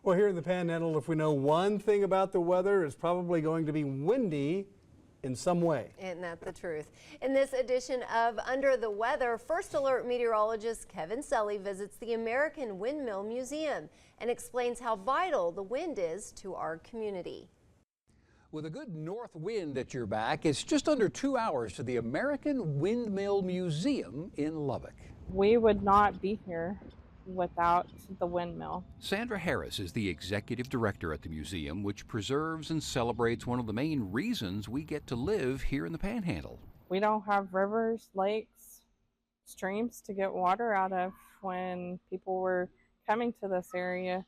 Well, here in the Panhandle, if we know one thing about the weather, it's probably going to be windy in some way. Isn't that the truth? In this edition of Under the Weather, First Alert meteorologist Kevin Selly visits the American Windmill Museum and explains how vital the wind is to our community. With a good north wind at your back, it's just under 2 hours to the American Windmill Museum in Lubbock. We would not be here without the windmill. Sandra Harris is the executive director at the museum, which preserves and celebrates one of the main reasons we get to live here in the Panhandle. We don't have rivers, lakes, streams to get water out of. When people were coming to this area,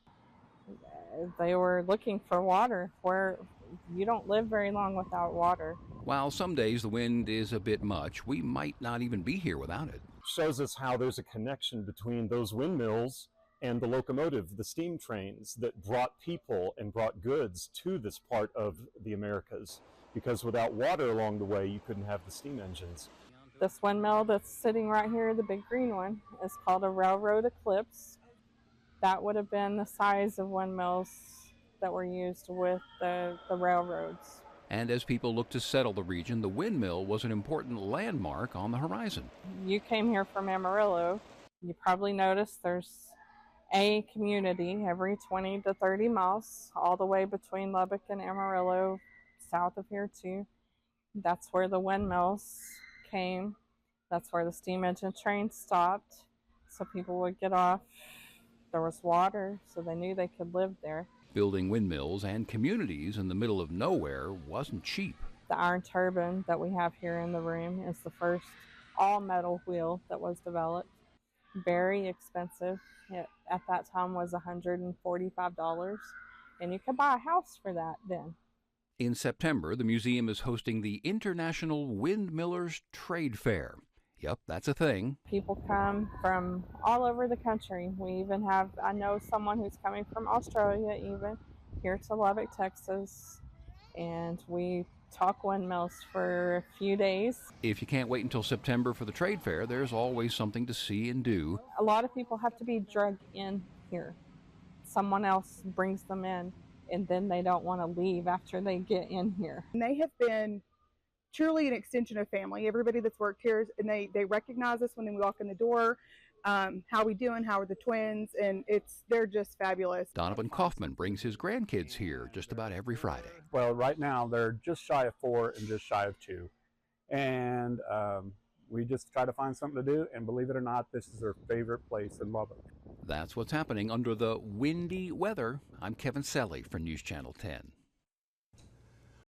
they were looking for water, where you don't live very long without water. While some days the wind is a bit much, we might not even be here without it. Shows us how there's a connection between those windmills and the locomotive, the steam trains that brought people and brought goods to this part of the Americas. Because without water along the way, you couldn't have the steam engines. This windmill that's sitting right here, the big green one, is called a railroad eclipse. That would have been the size of windmills that were used with the railroads. And as people look to settle the region, the windmill was an important landmark on the horizon. You came here from Amarillo. You probably noticed there's a community every 20 to 30 miles, all the way between Lubbock and Amarillo, south of here too. That's where the windmills came. That's where the steam engine train stopped, so people would get off. There was water, so they knew they could live there. Building windmills and communities in the middle of nowhere wasn't cheap. The iron turbine that we have here in the room is the first all-metal wheel that was developed. Very expensive. It, at that time, was $145, and you could buy a house for that then. In September, the museum is hosting the International Windmillers Trade Fair. Yep, that's a thing. People come from all over the country. We even have, I know someone who's coming from Australia even, here to Lubbock, Texas, and we talk windmills for a few days. If you can't wait until September for the trade fair, there's always something to see and do. A lot of people have to be drugged in here. Someone else brings them in, and then they don't want to leave after they get in here. And they have been truly an extension of family. Everybody that's worked here, and they recognize us when we walk in the door. How we doing? How are the twins? And they're just fabulous. Donovan Kaufman brings his grandkids here just about every Friday. Well, right now they're just shy of 4 and just shy of 2, and we just try to find something to do. And believe it or not, this is their favorite place in Lubbock. That's what's happening under the windy weather. I'm Kevin Selly for News Channel 10.